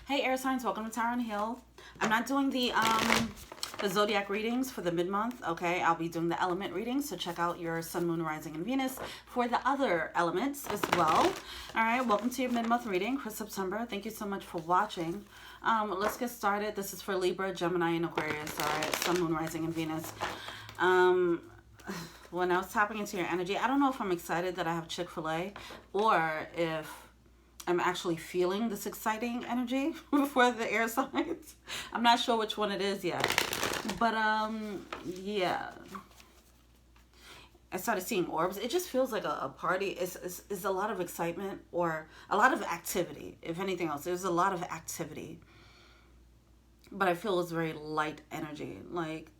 Hey air signs, welcome to Tower and Hill. I'm not doing the zodiac readings for the mid-month, okay? I'll be doing the element readings, so check out your sun, moon, rising, and Venus for the other elements as well. All right, welcome to your mid-month reading for September. Thank you so much for watching. Let's get started. This is for Libra, Gemini, and Aquarius, all right? Sun, moon, rising, and Venus. When I was tapping into your energy, I don't know if I'm excited that I have Chick-fil-A or if I'm actually feeling this exciting energy for the air signs. I'm not sure which one it is yet. But, yeah. I started seeing orbs. It just feels like a party. It's a lot of excitement or a lot of activity. If anything else, there's a lot of activity. But I feel it's very light energy. Like,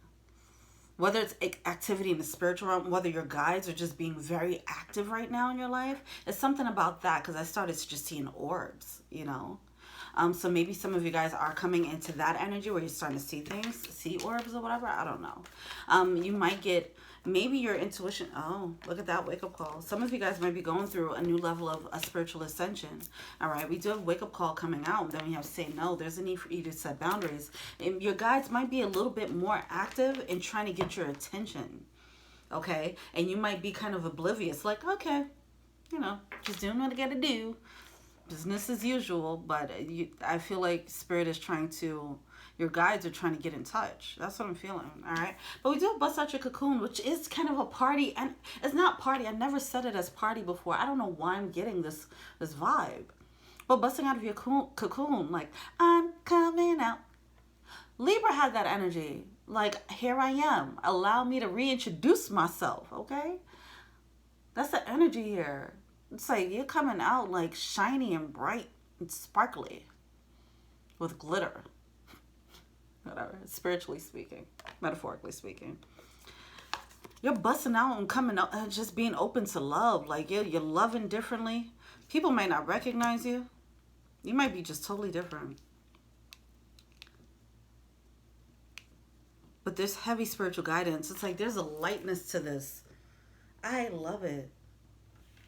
whether it's activity in the spiritual realm, whether your guides are just being very active right now in your life, it's something about that, because I started just seeing orbs, you know. So maybe some of you guys are coming into that energy where you're starting to see things, see orbs or whatever. I don't know. You might get, maybe your intuition. Oh, look at that wake-up call. Some of you guys might be going through a new level of a spiritual ascension. All right, we do have wake-up call coming out. Then we have say no. There's a need for you to set boundaries. And your guides might be a little bit more active in trying to get your attention. Okay, and you might be kind of oblivious, like, okay, you know, just doing what I gotta do. Business as usual. But I feel like Spirit is trying to, your guides are trying to get in touch. That's what I'm feeling, all right? But we do bust out your cocoon, which is kind of a party. And it's not party. I never said it as party before. I don't know why I'm getting this vibe. But busting out of your cocoon, like, I'm coming out. Libra had that energy. Like, here I am. Allow me to reintroduce myself, okay? That's the energy here. It's like you're coming out like shiny and bright and sparkly with glitter. Whatever, spiritually speaking, metaphorically speaking. You're busting out and coming out and just being open to love. Like you're loving differently. People might not recognize you. You might be just totally different. But there's heavy spiritual guidance. It's like there's a lightness to this. I love it.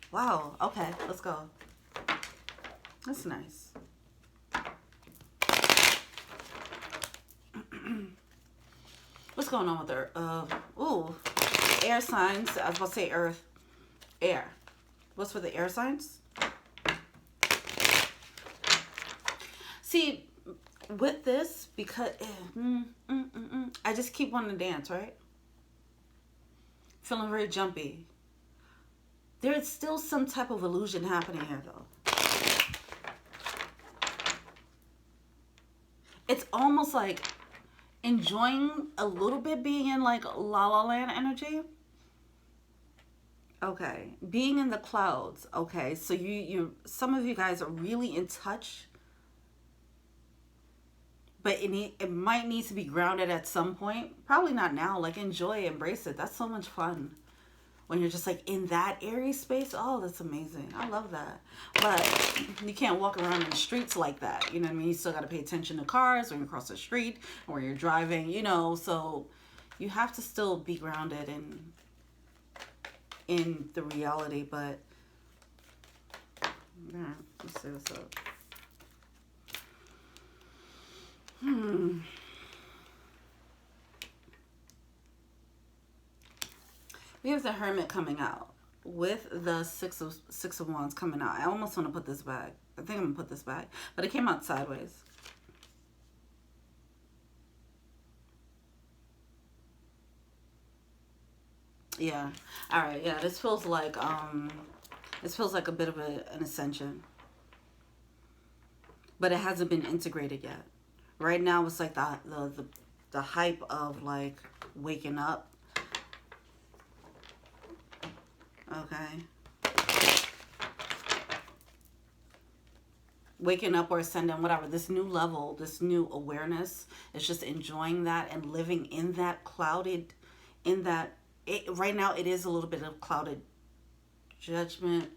Wow. Okay, let's go. That's nice. What's going on with her? Ooh, air signs. I was about to say earth. Air. What's for the air signs? See, with this, because I just keep wanting to dance, right? Feeling very jumpy. There's still some type of illusion happening here, though. It's almost like enjoying a little bit being in like La La Land energy. Okay, being in the clouds. Okay, so you some of you guys are really in touch, but it might need to be grounded at some point. Probably not now. Like, enjoy it, embrace it. That's so much fun. When you're just like in that airy space, oh, that's amazing. I love that. But you can't walk around in the streets like that. You know what I mean? You still got to pay attention to cars when you cross the street or when you're driving, you know. So you have to still be grounded in the reality. But yeah, let's see what's up. We have the Hermit coming out with the Six of Wands coming out. I almost want to put this back. I think I'm going to put this back. But it came out sideways. Yeah. All right. Yeah, this feels like a bit of an ascension. But it hasn't been integrated yet. Right now it's like the hype of like waking up. Okay. Waking up or ascending, whatever. This new level, this new awareness, is just enjoying that and living in that clouded, right now it is a little bit of clouded judgment.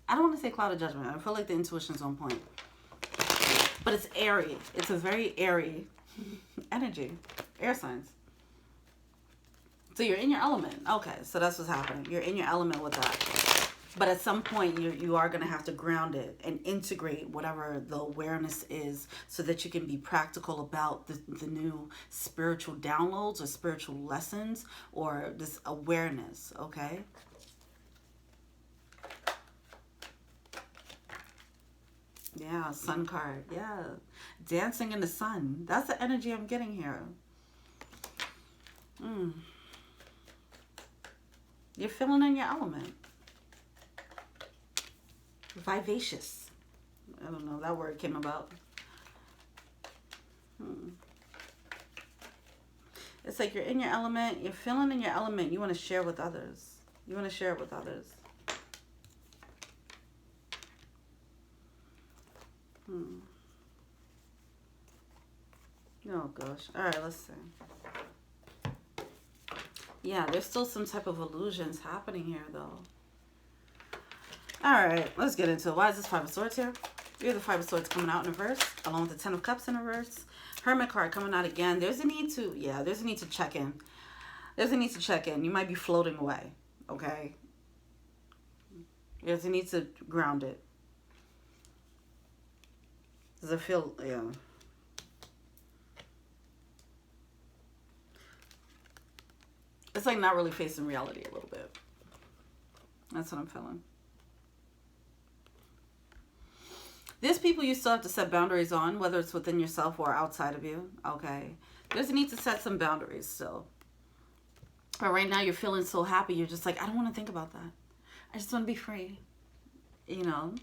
I don't want to say clouded judgment. I feel like the intuition's on point. But it's airy. It's a very airy energy. Air signs. So you're in your element. Okay, so that's what's happening. You're in your element with that. But at some point, you are going to have to ground it and integrate whatever the awareness is so that you can be practical about the new spiritual downloads or spiritual lessons or this awareness, okay? Yeah, sun card. Yeah. Dancing in the sun. That's the energy I'm getting here. You're feeling in your element. Vivacious. I don't know. That word came about. It's like you're in your element. You're feeling in your element. You want to share with others. You want to share it with others. Oh, gosh. All right, let's see. Yeah, there's still some type of illusions happening here, though. All right, let's get into it. Why is this Five of Swords here? You're the Five of Swords coming out in reverse, along with the Ten of Cups in reverse. Hermit card coming out again. There's a need to, there's a need to check in. There's a need to check in. You might be floating away, okay? There's a need to ground it. Does it feel, It's like not really facing reality a little bit. That's what I'm feeling. There's people you still have to set boundaries on, whether it's within yourself or outside of you, okay? There's a need to set some boundaries still. But right now you're feeling so happy, you're just like, I don't want to think about that. I just want to be free, you know?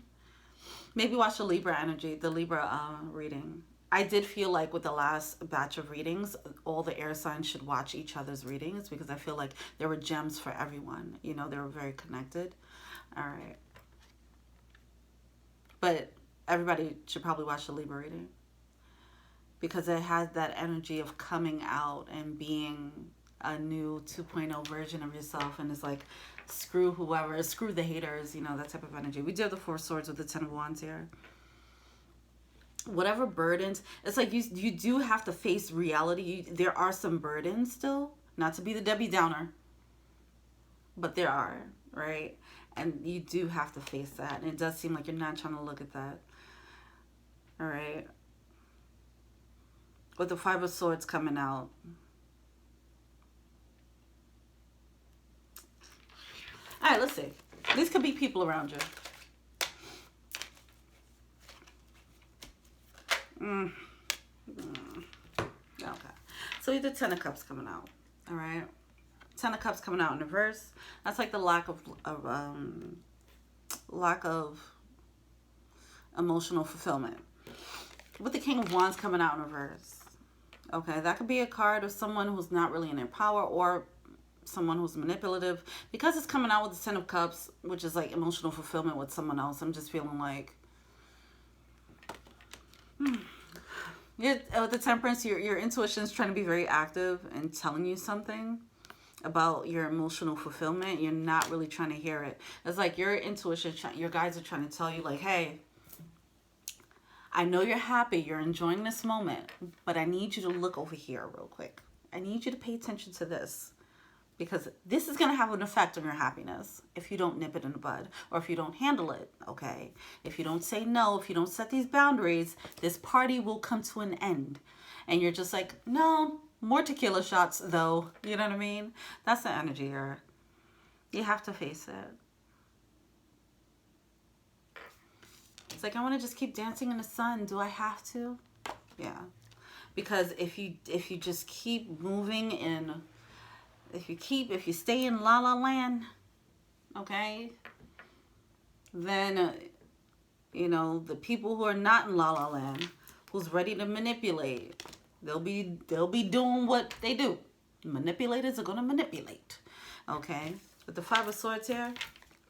Maybe watch the Libra energy, the Libra reading. I did feel like with the last batch of readings, all the air signs should watch each other's readings because I feel like there were gems for everyone. You know, they were very connected. All right. But everybody should probably watch the Libra reading because it has that energy of coming out and being a new 2.0 version of yourself. And it's like, screw whoever, screw the haters, you know, that type of energy. We do have the Four Swords with the Ten of Wands here. Whatever burdens, it's like you do have to face reality. There are some burdens still, not to be the Debbie Downer, but there are, right? And you do have to face that. And it does seem like you're not trying to look at that. All right. With the Five of Swords coming out. All right, let's see. These could be people around you. Okay. So you did Ten of Cups coming out. All right. Ten of Cups coming out in reverse. That's like the lack of emotional fulfillment. With the King of Wands coming out in reverse. Okay, that could be a card of someone who's not really in their power or someone who's manipulative. Because it's coming out with the Ten of Cups, which is like emotional fulfillment with someone else, I'm just feeling like with the Temperance, your intuition is trying to be very active and telling you something about your emotional fulfillment. You're not really trying to hear it. It's like your intuition, your guides are trying to tell you like, hey, I know you're happy, you're enjoying this moment, but I need you to look over here real quick. I need you to pay attention to this. Because this is going to have an effect on your happiness if you don't nip it in the bud or if you don't handle it, okay? If you don't say no, if you don't set these boundaries, this party will come to an end. And you're just like, no, more tequila shots though. You know what I mean? That's the energy here. You have to face it. It's like, I want to just keep dancing in the sun. Do I have to? Yeah. Because if you just keep moving in... If you stay in La La Land, okay, then, you know, the people who are not in La La Land, who's ready to manipulate, they'll be doing what they do. Manipulators are going to manipulate, okay? With the Five of Swords here,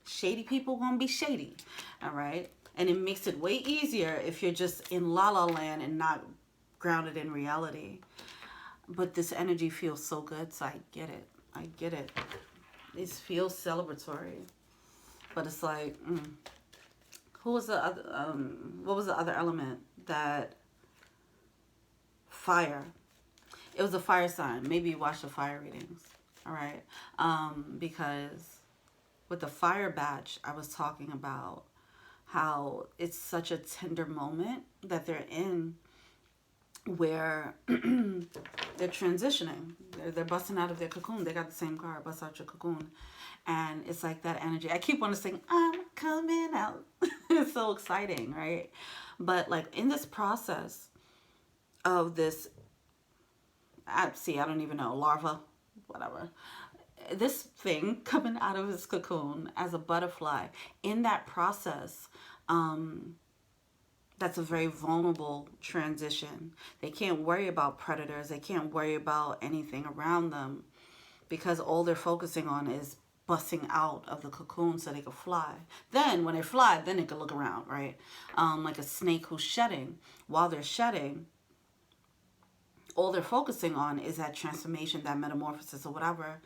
shady people going to be shady, all right? And it makes it way easier if you're just in La La Land and not grounded in reality. But this energy feels so good, so I get it. I get it. It feels celebratory. But it's like, who was the other, what was the other element? That fire. It was a fire sign. Maybe you watch the fire readings. All right. Because with the fire badge, I was talking about how it's such a tender moment that they're in, where they're transitioning. They're busting out of their cocoon. They got the same card, bust out your cocoon. And it's like that energy. I keep wanting to sing, I'm coming out. It's so exciting, right? But like in this process of this, I don't even know, larva, whatever. This thing coming out of his cocoon as a butterfly, in that process, that's a very vulnerable transition. They can't worry about predators. They can't worry about anything around them, because all they're focusing on is busting out of the cocoon so they can fly. Then when they fly, then they can look around, right? Like a snake who's shedding. While they're shedding, all they're focusing on is that transformation, that metamorphosis or whatever.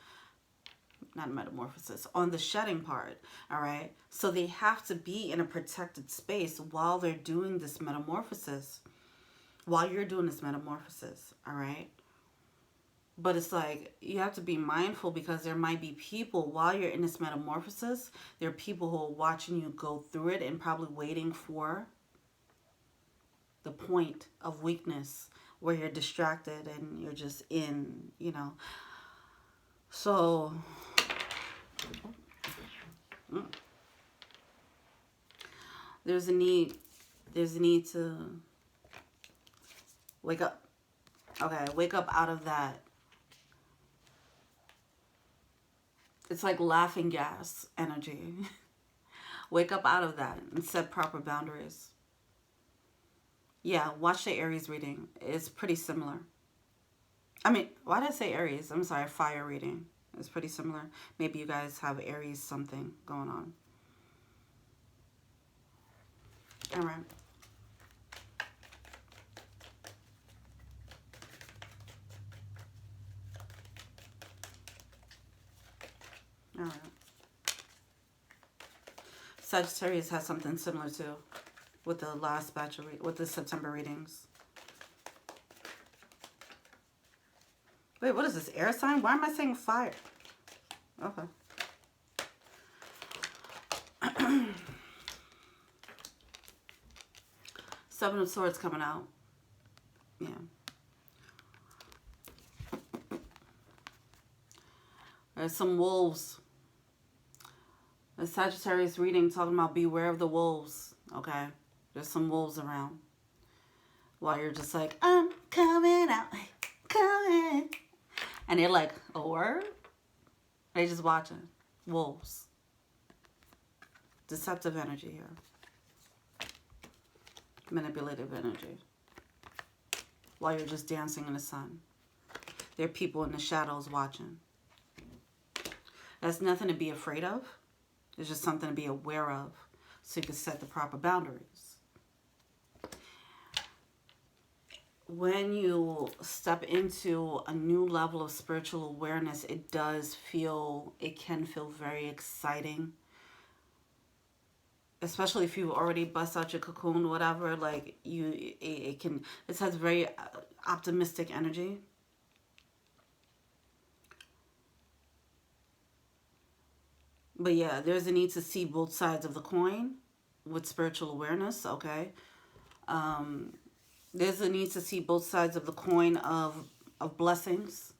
Not metamorphosis, on the shedding part, all right? So they have to be in a protected space while they're doing this metamorphosis, while you're doing this metamorphosis, all right? But it's like, you have to be mindful, because there might be people, while you're in this metamorphosis, there are people who are watching you go through it and probably waiting for the point of weakness where you're distracted and you're just in, you know. So there's a need to wake up. Okay, wake up out of that. It's like laughing gas energy. Wake up out of that and set proper boundaries. Yeah, watch the Aries reading. It's pretty similar. I mean, why did I say Aries? I'm sorry, fire reading. It's pretty similar. Maybe you guys have Aries something going on. All right. All right. Sagittarius has something similar too, with the last batch of with the September readings. Wait, what is this? Air sign? Why am I saying fire? Okay. Seven of Swords coming out. Yeah. There's some wolves. The Sagittarius reading talking about beware of the wolves. Okay. There's some wolves around. While you're just like, I'm coming out. Coming. And they're like, a word? They just watching. Wolves. Deceptive energy here. Manipulative energy. While you're just dancing in the sun. There are people in the shadows watching. That's nothing to be afraid of. It's just something to be aware of, so you can set the proper boundaries. When you step into a new level of spiritual awareness, it can feel very exciting. Especially if you already bust out your cocoon, whatever, like it has very optimistic energy. But yeah, there's a need to see both sides of the coin with spiritual awareness, okay? There's a need to see both sides of the coin of blessings.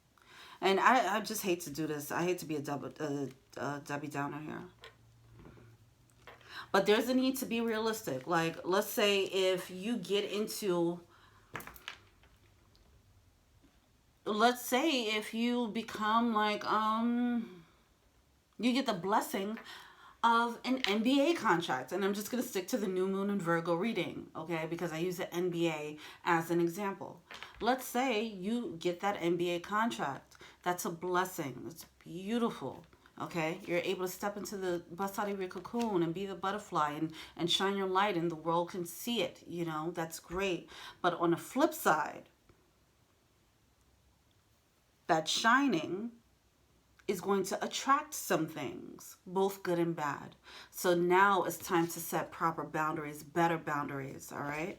And I just hate to do this. I hate to be a Debbie Downer here. But there's a need to be realistic. Like, let's say if you get into... Let's say if you become like... You get the blessing of an NBA contract. And I'm just going to stick to the new moon and Virgo reading, okay? Because I use the NBA as an example. Let's say you get that NBA contract. That's a blessing. It's beautiful, okay? You're able to step into the bust out of your cocoon and be the butterfly and shine your light and the world can see it, you know? That's great. But on the flip side, that shining is going to attract some things, both good and bad. So now it's time to set proper boundaries, better boundaries, all right?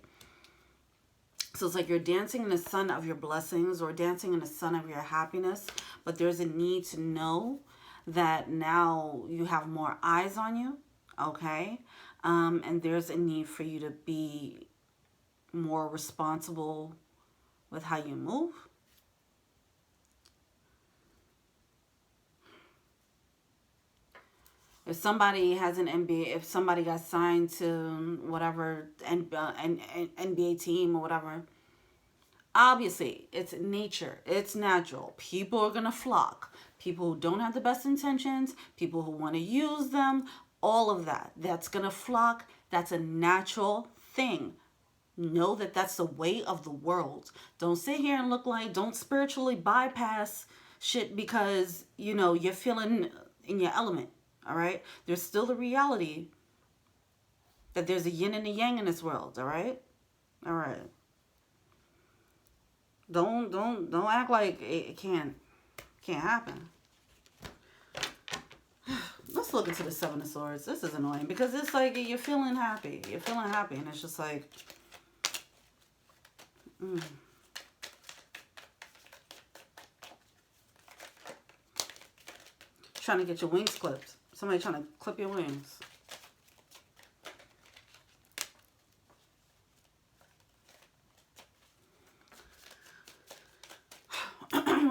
So it's like you're dancing in the sun of your blessings or dancing in the sun of your happiness, but there's a need to know that now you have more eyes on you, okay? And there's a need for you to be more responsible with how you move. If somebody has an NBA, if somebody got signed to whatever NBA team or whatever, obviously it's nature, it's natural. People are gonna flock. People who don't have the best intentions, people who want to use them, all of that. That's gonna flock. That's a natural thing. Know that that's the way of the world. Don't sit here and look like, don't spiritually bypass shit because, you know, you're feeling in your element. All right. There's still the reality that there's a yin and a yang in this world. All right. All right. Don't act like it can't happen. Let's look into the Seven of Swords. This is annoying because it's like you're feeling happy. You're feeling happy, and it's just like, trying to get your wings clipped. Somebody trying to clip your wings.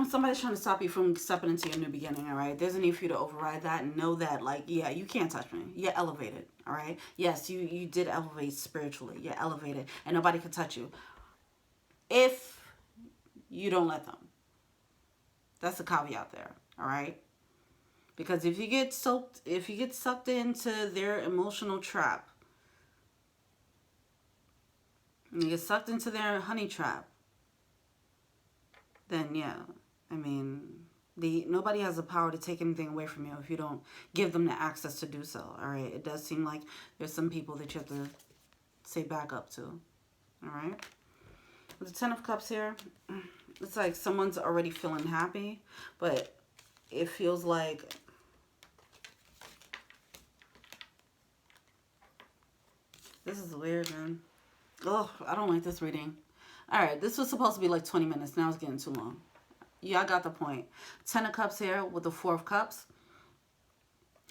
Somebody's trying to stop you from stepping into your new beginning, all right? There's a need for you to override that and know that, like, yeah, you can't touch me. You're elevated, all right? Yes, you did elevate spiritually. You're elevated, and nobody can touch you if you don't let them. That's a caveat there, all right? Because if you get sucked into their emotional trap, and you get sucked into their honey trap, then yeah, I mean, nobody has the power to take anything away from you if you don't give them the access to do so. All right, it does seem like there's some people that you have to say back up to. All right, with the Ten of Cups here, it's like someone's already feeling happy, but it feels like this is weird, man. Oh, I don't like this reading. All right, this was supposed to be like 20 minutes. Now it's getting too long. Yeah, I got the point. Ten of Cups here with the Four of Cups.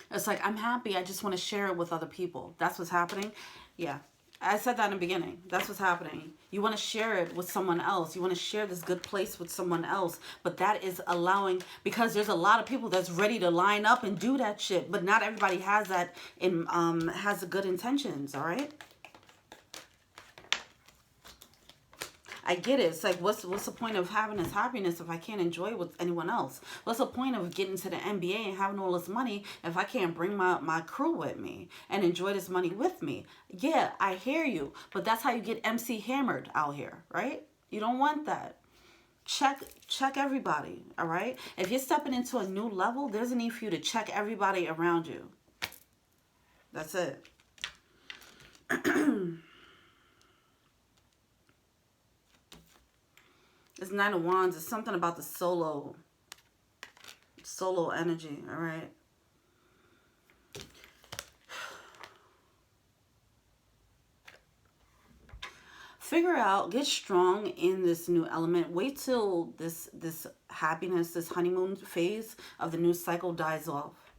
It's like, I'm happy. I just want to share it with other people. That's what's happening. Yeah, I said that in the beginning. That's what's happening. You want to share it with someone else. You want to share this good place with someone else. But that is allowing, because there's a lot of people that's ready to line up and do that shit. But not everybody has that has the good intentions, all right? I get it. It's like, what's the point of having this happiness if I can't enjoy it with anyone else? What's the point of getting to the NBA and having all this money if I can't bring my crew with me and enjoy this money with me? Yeah, I hear you. But that's how you get MC hammered out here, right? You don't want that. Check everybody, all right? If you're stepping into a new level, there's a need for you to check everybody around you. That's it. It's Nine of Wands. It's something about the solo energy, all right? Figure out, get strong in this new element. Wait till this happiness, this honeymoon phase of the new cycle dies off.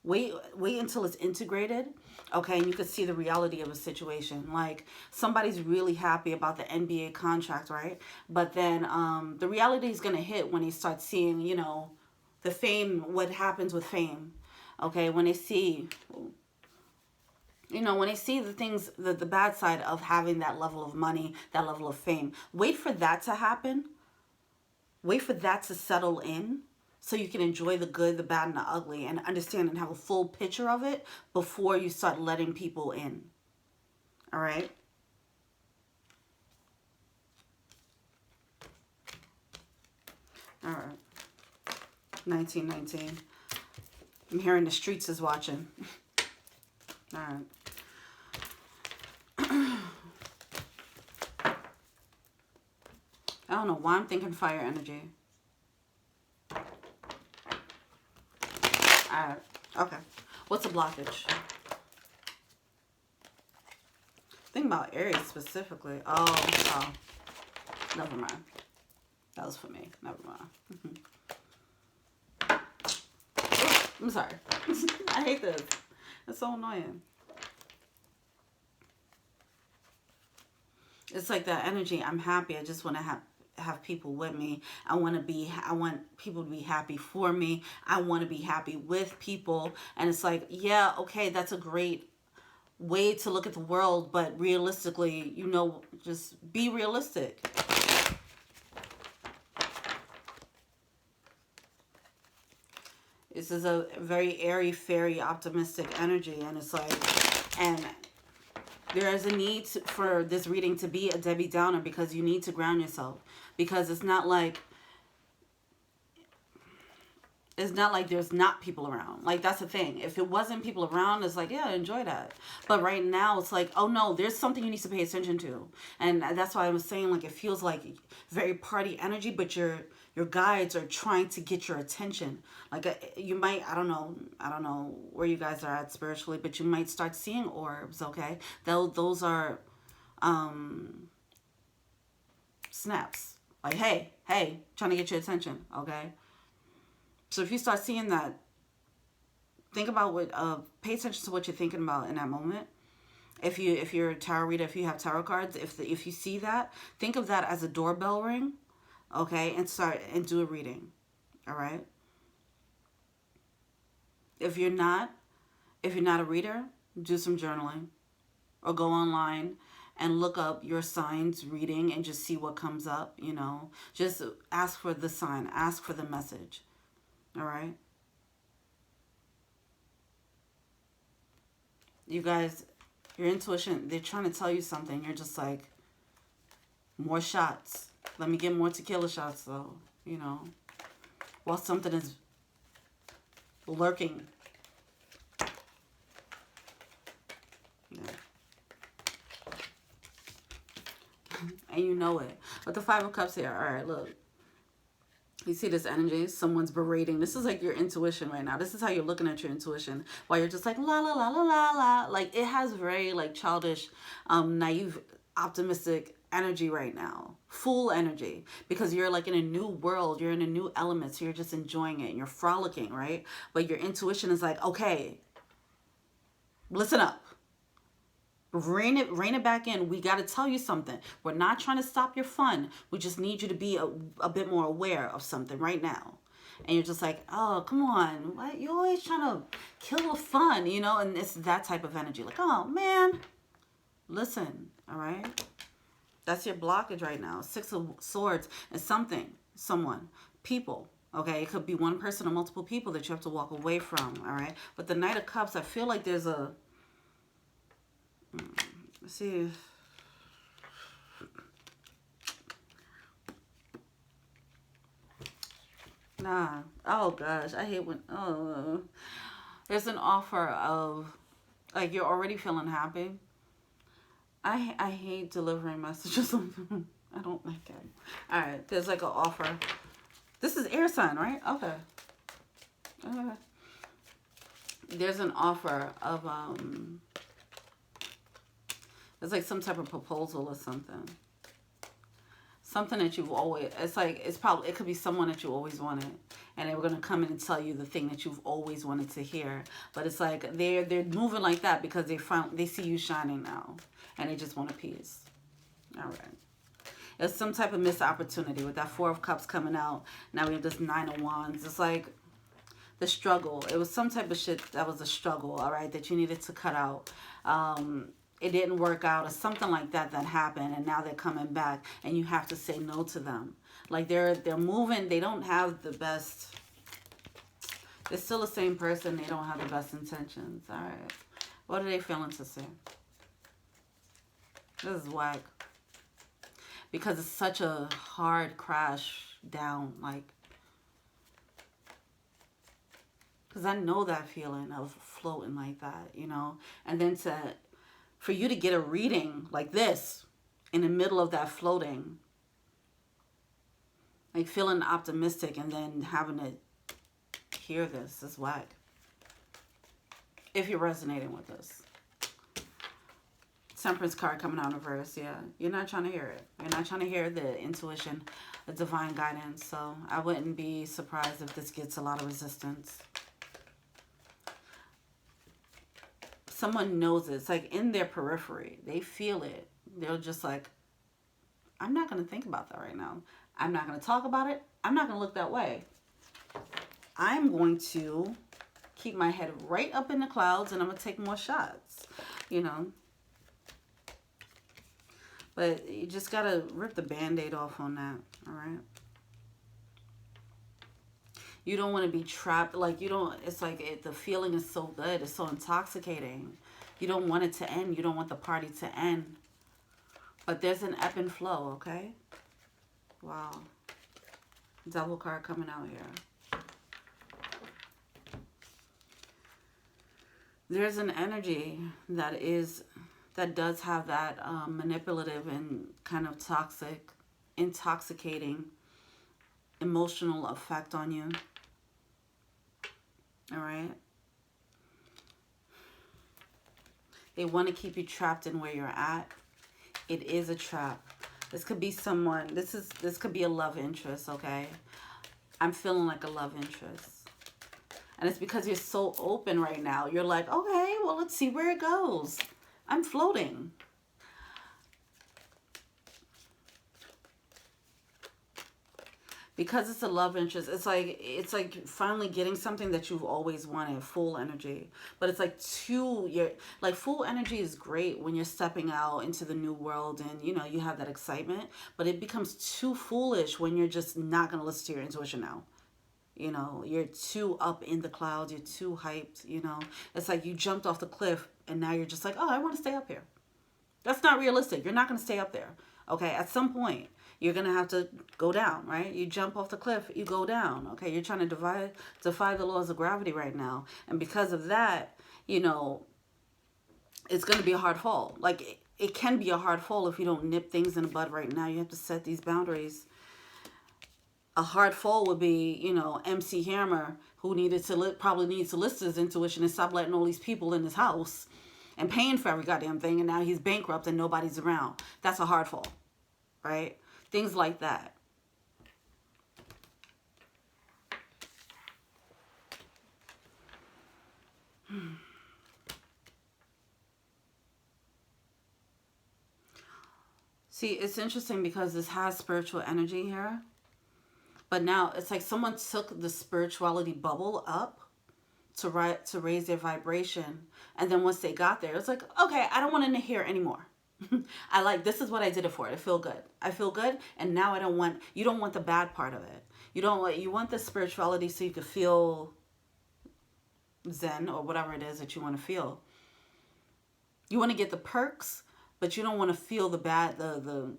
Wait until it's integrated, okay, and you can see the reality of a situation. Like, somebody's really happy about the NBA contract, right? But then the reality is going to hit when they start seeing, you know, the fame, what happens with fame, okay? When they see, you know, when they see the things, the bad side of having that level of money, that level of fame. Wait for that to happen. Wait for that to settle in, so you can enjoy the good, the bad, and the ugly, and understand and have a full picture of it before you start letting people in. All right? All right. 1919. I'm hearing the streets is watching. All right. I don't know why I'm thinking fire energy. Alright, okay. What's a blockage? Think about Aries specifically. Oh, never mind. That was for me. Never mind. I'm sorry. I hate this. It's so annoying. It's like that energy. I'm happy. I just want to have people with me. I want people to be happy for me. I want to be happy with people. And it's like, yeah, okay, that's a great way to look at the world, but realistically, you know, just be realistic. This is a very airy, fairy, optimistic energy, and it's like, and there is a need for this reading to be a Debbie Downer, because you need to ground yourself, because it's not like there's not people around. Like, that's the thing. If it wasn't people around, it's like, yeah, enjoy that. But right now, it's like, oh no, there's something you need to pay attention to. And that's why I was saying, like, it feels like very party energy, but your guides are trying to get your attention. Like, you might, I don't know where you guys are at spiritually, but you might start seeing orbs, okay? Those are snaps. Like, hey, trying to get your attention, okay? So if you start seeing that, think about pay attention to what you're thinking about in that moment. If you're a tarot reader, if you have tarot cards, if you see that, think of that as a doorbell ring, okay, and do a reading, all right? If you're not a reader, do some journaling, or go online and look up your signs reading and just see what comes up, you know. Just ask for the sign, ask for the message. All right. You guys, your intuition, they're trying to tell you something. You're just like, more shots. Let me get more tequila shots, though, you know, while something is lurking. Yeah. And you know it. But the Five of Cups here. All right, look. You see this energy? Someone's berating. This is like your intuition right now. This is how you're looking at your intuition. While you're just like, la, la, la, la, la, la. Like, it has very, like, childish, naive, optimistic energy right now. Full energy. Because you're, like, in a new world. You're in a new element. So you're just enjoying it. And you're frolicking, right? But your intuition is like, okay, listen up. Rein it back in. We got to tell you something. We're not trying to stop your fun. We just need you to be a bit more aware of something right now. And you're just like, oh, come on. What? You're always trying to kill the fun, you know? And it's that type of energy. Like, oh, man. Listen, all right? That's your blockage right now. Six of Swords and someone, people. Okay, it could be one person or multiple people that you have to walk away from, all right? But the Knight of Cups, I feel like there's a... Let's see. Nah. Oh gosh, I hate when. Oh, there's an offer of, like, you're already feeling happy. I hate delivering messages. I don't like it. All right, there's like an offer. This is air sign, right? Okay. There's an offer of it's like some type of proposal or something. Something that you've always, it's like, it could be someone that you always wanted. And they were going to come in and tell you the thing that you've always wanted to hear. But it's like, they're moving like that because they see you shining now. And they just want a piece. All right. It's some type of missed opportunity with that Four of Cups coming out. Now we have this Nine of Wands. It's like the struggle. It was some type of shit that was a struggle, all right, that you needed to cut out. It didn't work out or something like that happened, and now they're coming back and you have to say no to them. Like they're moving, they don't have the best, they're still the same person, they don't have the best intentions. All right, what are they feeling to say? This is whack. Because it's such a hard crash down, like, because I know that feeling of floating like that, you know, and then for you to get a reading like this in the middle of that floating, like feeling optimistic and then having to hear this is whack. If you're resonating with this. Temperance card coming out in reverse, yeah. You're not trying to hear it. You're not trying to hear the intuition, the divine guidance. So I wouldn't be surprised if this gets a lot of resistance. Someone knows it. It's like in their periphery. They feel it. They're just like, I'm not going to think about that right now. I'm not going to talk about it. I'm not going to look that way. I'm going to keep my head right up in the clouds, and I'm going to take more shots, you know. But you just got to rip the Band-Aid off on that, all right? You don't want to be trapped. Like, you don't, it's like the feeling is so good. It's so intoxicating. You don't want it to end. You don't want the party to end. But there's an ebb and flow, okay? Wow. Devil card coming out here. There's an energy that does have that manipulative and kind of toxic, intoxicating, emotional effect on you. All right? They want to keep you trapped in where you're at. It is a trap. This could be someone, this could be a love interest, okay? I'm feeling like a love interest. And it's because you're so open right now. You're like, okay, well, let's see where it goes. I'm floating. Because it's a love interest, it's like finally getting something that you've always wanted, full energy. But it's like full energy is great when you're stepping out into the new world and, you know, you have that excitement. But it becomes too foolish when you're just not going to listen to your intuition now. You know, you're too up in the clouds, you're too hyped, you know. It's like you jumped off the cliff and now you're just like, oh, I want to stay up here. That's not realistic. You're not going to stay up there. Okay, at some point, you're going to have to go down, right? You jump off the cliff, you go down. Okay, you're trying to defy the laws of gravity right now. And because of that, you know, it's going to be a hard fall. Like, it can be a hard fall if you don't nip things in the bud right now. You have to set these boundaries. A hard fall would be, you know, MC Hammer, who probably needs to listen to his intuition and stop letting all these people in his house and paying for every goddamn thing, and now he's bankrupt and nobody's around. That's a hard fall, right? Things like that. See, it's interesting because this has spiritual energy here. But now it's like someone took the spirituality bubble up to raise their vibration. And then once they got there, it's like, okay, I don't want to hear anymore. This is what I did it for. I feel good. I feel good. And now you don't want the bad part of it. You want the spirituality so you can feel zen or whatever it is that you want to feel. You want to get the perks, but you don't want to feel the bad, the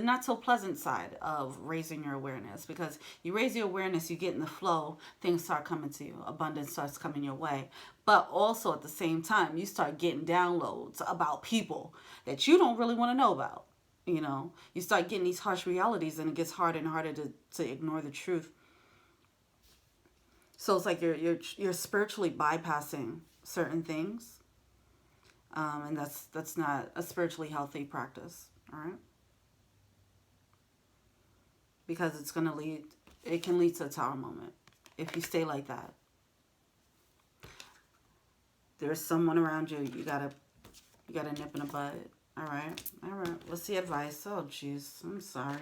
not so pleasant side of raising your awareness. Because you raise your awareness, you get in the flow, things start coming to you, abundance starts coming your way. But also at the same time, you start getting downloads about people that you don't really want to know about. You know, you start getting these harsh realities, and it gets harder and harder to ignore the truth. So it's like you're spiritually bypassing certain things, and that's not a spiritually healthy practice. All right. Because it can lead to a tower moment if you stay like that. There's someone around you, you gotta nip in the bud. All right. What's the advice? Oh, jeez, I'm sorry.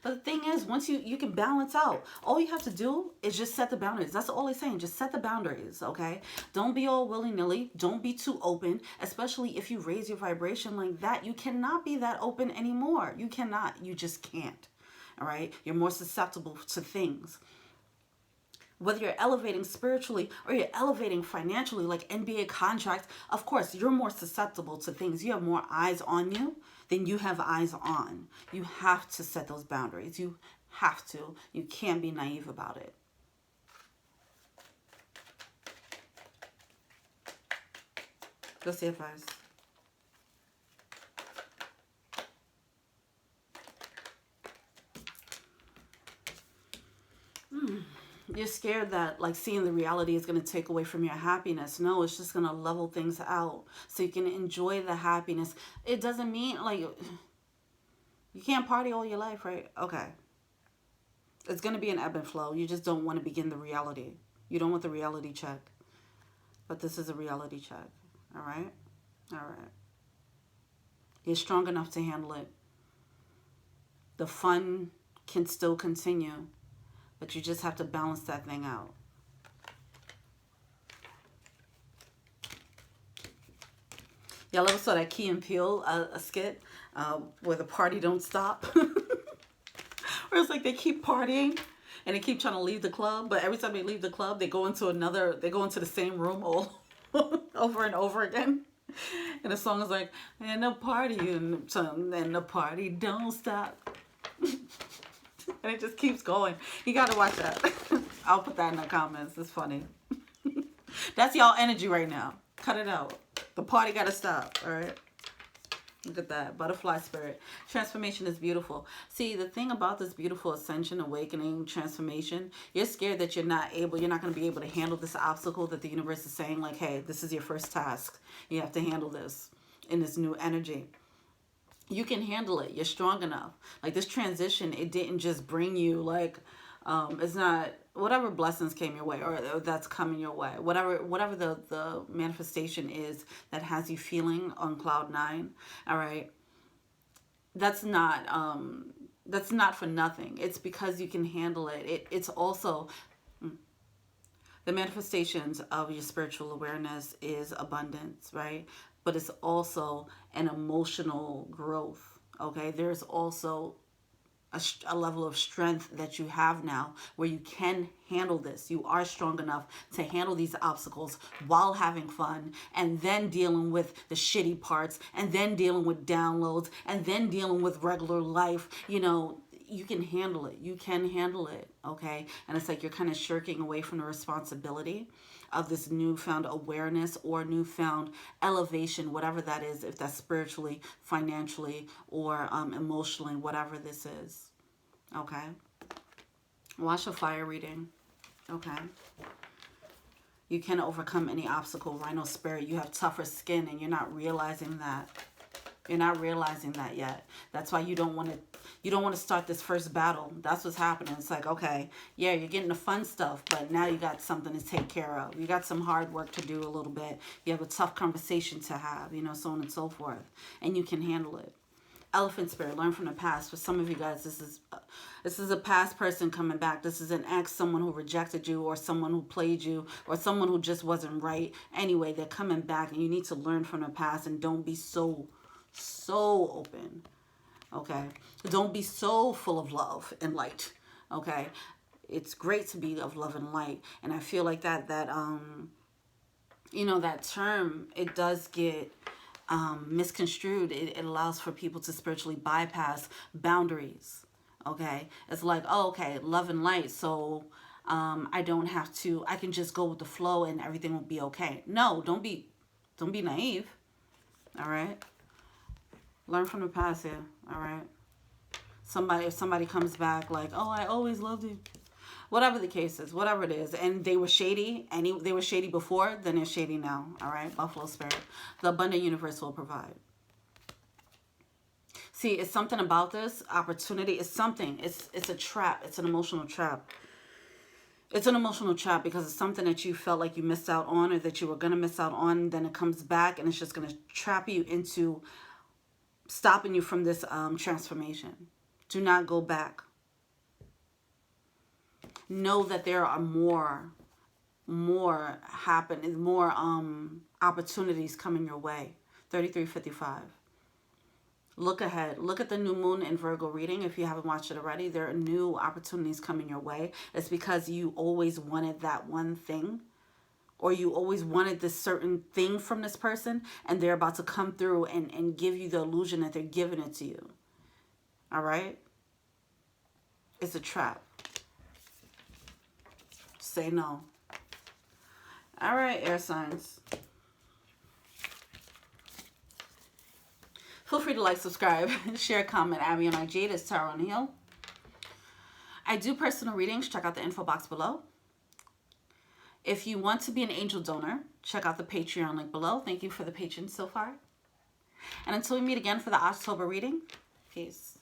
But the thing is, once you can balance out. All you have to do is just set the boundaries. That's all I'm saying. Just set the boundaries, okay? Don't be all willy-nilly. Don't be too open, especially if you raise your vibration like that. You cannot be that open anymore. You cannot. You just can't. All right? You're more susceptible to things. Whether you're elevating spiritually or you're elevating financially, like NBA contracts, of course, you're more susceptible to things. You have more eyes on you than you have eyes on. You have to set those boundaries. You have to. You can't be naive about it. Go see advice. You're scared that like seeing the reality is going to take away from your happiness. No, it's just going to level things out so you can enjoy the happiness. It doesn't mean like you can't party all your life, right? Okay. It's going to be an ebb and flow. You just don't want to begin the reality. You don't want the reality check. But this is a reality check. All right? All right. You're strong enough to handle it. The fun can still continue, but you just have to balance that thing out. Y'all ever saw that Key and Peele a skit where the party don't stop? Where it's like they keep partying and they keep trying to leave the club, but every time they leave the club, they go into the same room all over and over again. And the song is like, and the party and the party don't stop. And it just keeps going. You gotta watch that. I'll put that in the comments. It's funny. That's y'all energy right now. Cut it out. The party gotta stop. All right. Look at that. Butterfly spirit. Transformation is beautiful. See, the thing about this beautiful ascension, awakening, transformation, you're scared that you're not going to be able to handle this obstacle that the universe is saying, like, hey, this is your first task. You have to handle this in this new energy. You can handle it. You're strong enough. Like this transition, it didn't just bring you like, it's not, whatever blessings came your way or that's coming your way, whatever the manifestation is that has you feeling on cloud 9, all right, that's not for nothing. It's because you can handle it. It's also the manifestations of your spiritual awareness is abundance, right? But it's also an emotional growth, okay? There's also a level of strength that you have now where you can handle this. You are strong enough to handle these obstacles while having fun, and then dealing with the shitty parts, and then dealing with downloads, and then dealing with regular life. You know, you can handle it. You can handle it, okay? And it's like you're kind of shirking away from the responsibility of this newfound awareness or newfound elevation, whatever that is, if that's spiritually, financially, or emotionally, whatever this is, okay? Watch a fire reading, okay? You can overcome any obstacle. Rhino spirit, you have tougher skin and you're not realizing that. You're not realizing that yet. That's why you don't want to start this first battle. That's what's happening. It's like, okay, yeah, you're getting the fun stuff, but now you got something to take care of. You got some hard work to do a little bit. You have a tough conversation to have, you know, so on and so forth. And you can handle it. Elephant spirit, learn from the past. For some of you guys, this is a past person coming back. This is an ex, someone who rejected you, or someone who played you, or someone who just wasn't right. Anyway, they're coming back, and you need to learn from the past and don't be so open, okay? Don't be so full of love and light, okay? It's great to be of love and light, and I feel like that you know, that term, it does get misconstrued. It allows for people to spiritually bypass boundaries, okay? It's like, oh, okay, love and light, so I don't have to, I can just go with the flow and everything will be okay. No, don't be naive, all right? Learn from the past here, all right? If somebody comes back like, oh, I always loved you. Whatever the case is, whatever it is, and they were shady, and they were shady before, then they're shady now, all right? Buffalo spirit. The abundant universe will provide. See, it's something about this opportunity. It's something. It's a trap. It's an emotional trap. It's an emotional trap because it's something that you felt like you missed out on or that you were going to miss out on. Then it comes back, and it's just going to trap you into stopping you from this transformation. Do not go back. Know that there are more opportunities coming your way. 3355. Look ahead. Look at the new moon in Virgo reading. If you haven't watched it already, there are new opportunities coming your way. It's because you always wanted that one thing, or you always wanted this certain thing from this person, and they're about to come through and give you the illusion that they're giving it to you. All right? It's a trap. Say no. All right, air signs. Feel free to like, subscribe, share, comment, add me on IG. That's Tarot on the Hill. I do personal readings. Check out the info box below. If you want to be an angel donor, check out the Patreon link below. Thank you for the patience so far. And until we meet again for the October reading, peace.